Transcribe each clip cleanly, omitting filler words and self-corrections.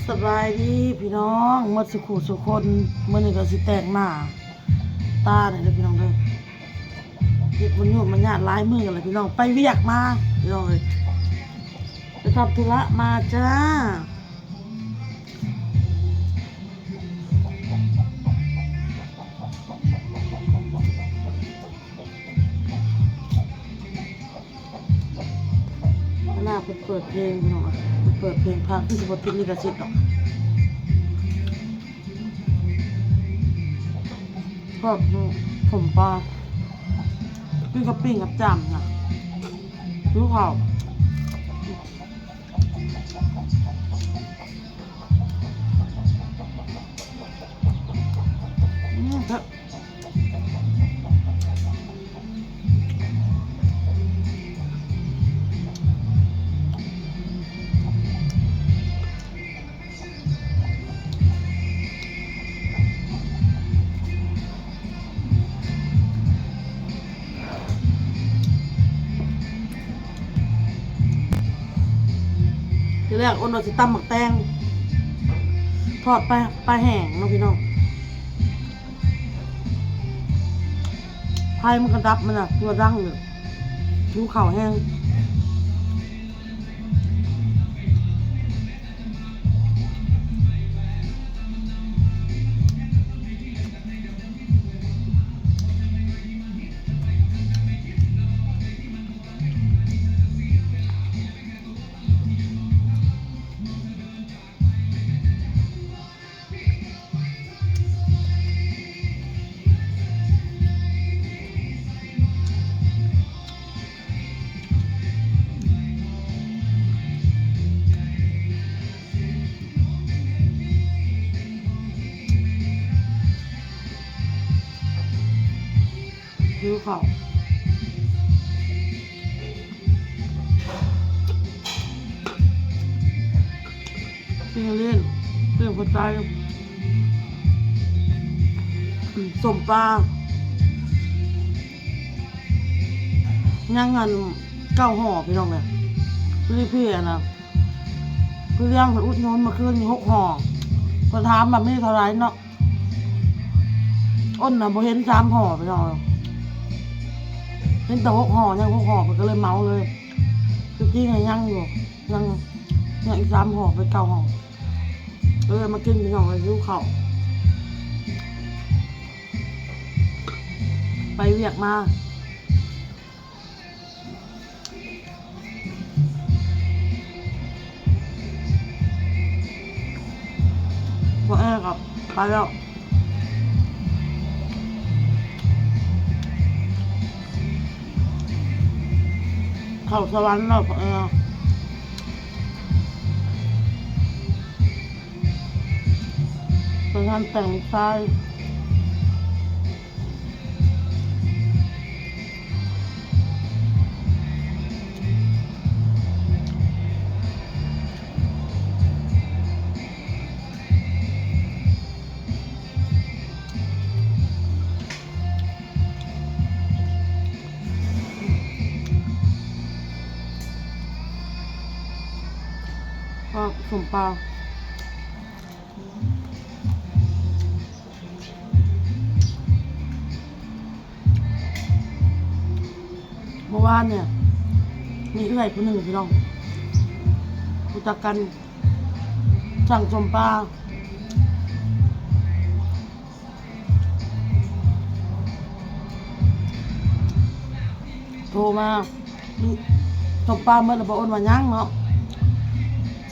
สบายดีพี่น้องหมดสุขุสุคนมื้อนี้ก็สิแต่งหน้าตาเนี่ยเด้อพี่น้องเด้อเฮ็ดมันยุ่งมันยากหลายมื้อเลยพี่น้องไปเวียกมาพี่น้องเอ้ยไปทำธุระมาจ้าหน้าไปเปิดเพลงพี่น้องไปเปิดเพลงพักที่สิบ่ติดลิขสิทธิ์ดอกก็ผมปลาปิ้งกับปิ้งกับจำนะรู้ข่าวเถอะทีแรกอ้นว่าสิตำหมักแตงทอดปลาแห้งเนาะพี่น้องไฟมันกระดับมันอ่ะตัวดังเลยดูข่าวแห้งดูข่าวปิ้งเล่นปิ้งคนตายสมปลาย่างเงิน9 ห่อพี่น้องเนี่ยพี่นะพี่เลี้ยงไปอุดหนุนมาคืน6 ห่อพอถามแบบไม่เท่าไรเนาะอ้นน่ะพอเห็น3 ห่อพี่น้องเห็นแต่6 ห่อยัง6 ห่อก็เลยเมาเลยคือจริงไงยังอยู่ยังอีก3 ห่อไป9 ห่อมากินพี่น้องเลยดูเขาไปเวียกมาพอกับไปแล้วเข้าสวรรค์แล้วพอไปงานแต่งชายก็สมปลาเมื่อวานเนี่ยมีเอื้อยคนหนึ่งพี่น้องรู้จักกันสั่งสมปลาโทรมาสมปลาเมื่อเราบอกอ้นว่ายังเนาะ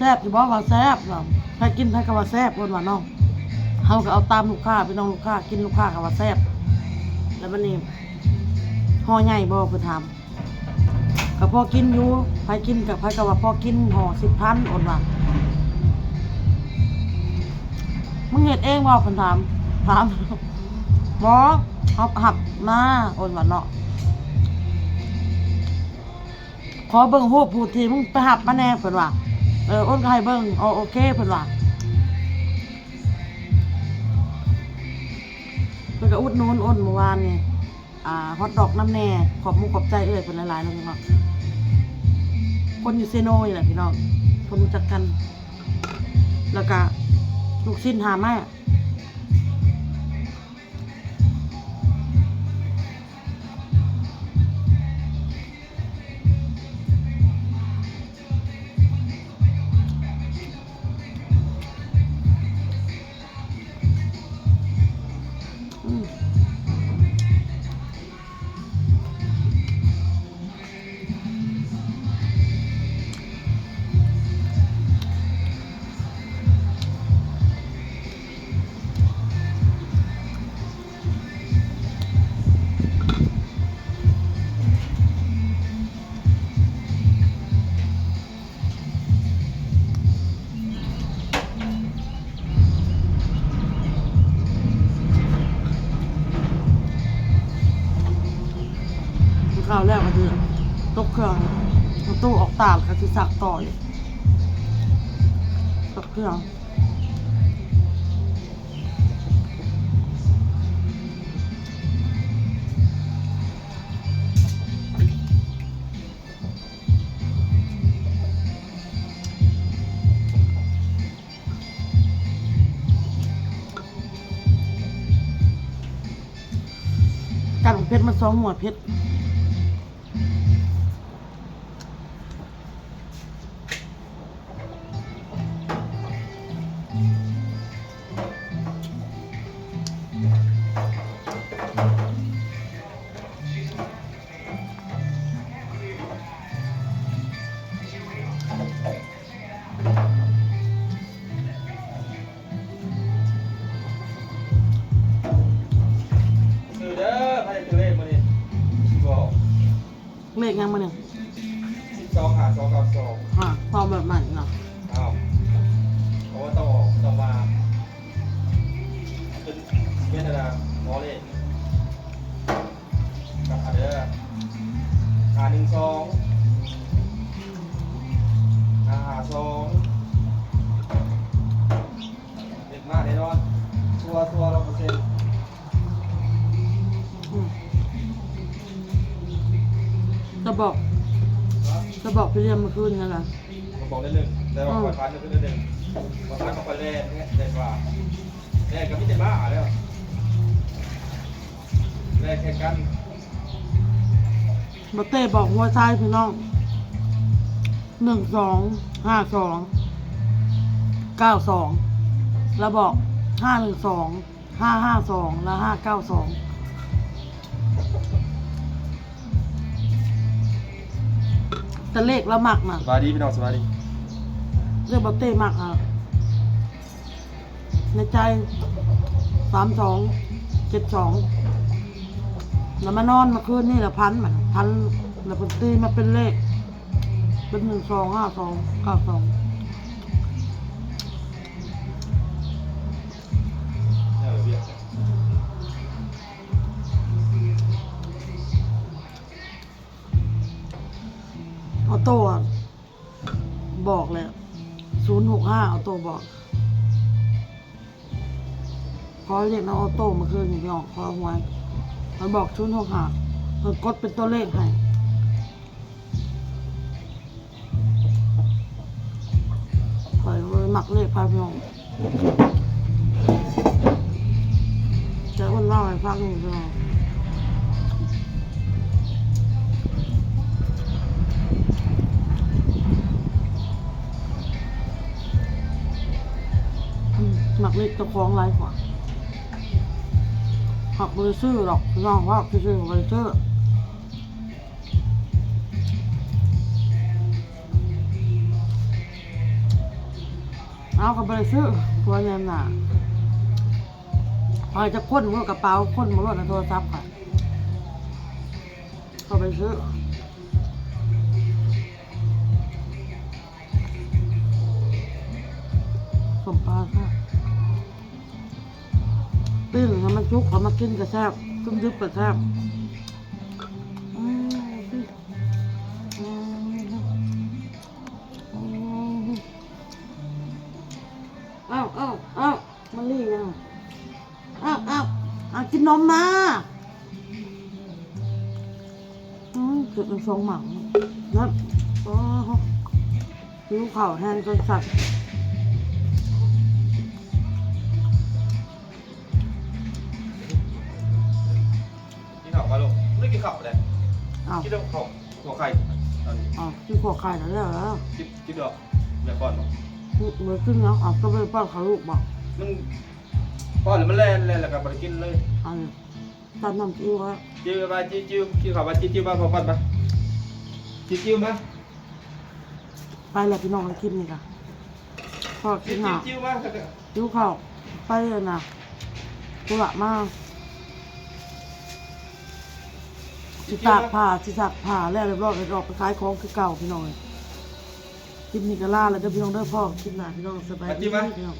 แซ่บจะบอกว่าแซ่บเนาะใครกินใครก็ว่าแซ่บอ้นว่าน้องเขาก็เอาตามลูกค้าไปน้องลูกค้ากินลูกค้าก็ว่าแซ่บแล้ววันนี้ห่อใหญ่บ่เพิ่นถามก็พอกินอยู่ใครกินกับใครก็ว่าพอกินห่อ10,000อ้นว่ามึงเฮ็ดเองบ่เพิ่นถามบ่เอาหับมาอ้นว่าเนาะขอเบิ่งรูปผู้ที่มึงไปหับมาแน่เพิ่นว่าอ้นก็ให้เบิ่งโอเคเพิ่นว่าเพิ่นก็อุดหนุนอ้นเมื่อวานนี่ฮอทดอกน้ำแน่ขอบมุกขอบใจเพิ่นหลายๆนะพี่น้องคนอยู่เซโนนี่แหละพี่น้องคนรู้จักกัน แล้วก็ลูกชิ้นหาแม่ข้าวแรกก็คือตกเครื่องตู้ออกตาก็คือสักต่อยตกเครื่องการของเพชรมัน2 หัวเพชรซื้อเด้อใครซื้อเลขมาดิบอก เลขยังมาเนี่ย 12หา2กับ2 พอแบบใหม่เนาะ อ้าวเพราะว่าต้องมาเป็นเมตนาหมอเลขกับเด้อหา12หา2เด็กมากแน่นอนชัวร์100%จะบอกไปเรียนเมื่อคืนนั่นแหละ ผมบอกได้หนึ่งแต่ว่าคอยพันก็คือได้หนึ่งคอยพันก็คอยแล่นเนี่ยแล่นว่าแล่นกับพี่เจบ้าแล้วแล่นแข่งกัน บอเต้บอกหัวใจพี่น้อง 125292แล้วบอก512552และ592แต่เลขละหมักนะ สบายดีพี่น้องสบายดี เรียกบอเต้หมักอ่ะในใจ3272แล้วมานอนมาคืนนี่ละพันแล้วพอตีมาเป็นเลขเป็น125292เนี่ยเบียด ออโต้อะบอกเลย065ออโต้บอกขอเรียกนะออโต้มาคืนอย่างที่ออกขอหวยมันบอก065มันกดเป็นตัวเลขให้คอยหมักเลขพาพี่น้องจะอ้วนเล่าให้ฟังหนึ่งพี่น้องหมักเล็กจะคล้องไรกว่าหักบริซื้อหรอกน้องว่าซื้อบริซื้อเอากับบริซื้อตัวเงินน่ะพอจะค้นมือกระเป๋าค้นมือรถในโทรศัพท์ค่ะก็ไปซื้อสมปลาค่ะปิ้งให้มันชุกเอามากินกระแซบซุ่มยึบกระแซบอ้าวมันรียังอ้าวกินนมมาเกิดเป็นทรงหมังนั่นหิวข่าวแห้งจนสัตว์ นข้าวเลย อ้าว กินแล้วข้าวหัวไข่ตอนนี้ อ้าวกินขวดไข่แล้วเหรอ กินดอกอย่าป้อนบอก เหมือนขึ้นแล้วอ้าวก็ไปป้อนเขาลูกบอก มันป้อนแล้วมันแล่นแล้วก็บ่ได้กินเลย อันนี้ตามน้ำจิ้มไว้ จิ้วไปจิ้วกินข้าวไปจิ้วมาพอป้อนไปจิ้วมา ไปแล้วพี่น้องกินนี่ค่ะพอกินหนา จิ้วมา จิ้วข้าวไปเลยนะกุหลาบมากสิตากผ่าแล้วเรียบร้อยเลยออกไปขายของคือเก่าพี่น้องเลยคลิปนี้ก็ล่าแล้วเด้อพี่น้องเด้อพ่อคลิปหน้าพี่น้องสบายดีพี่น้อง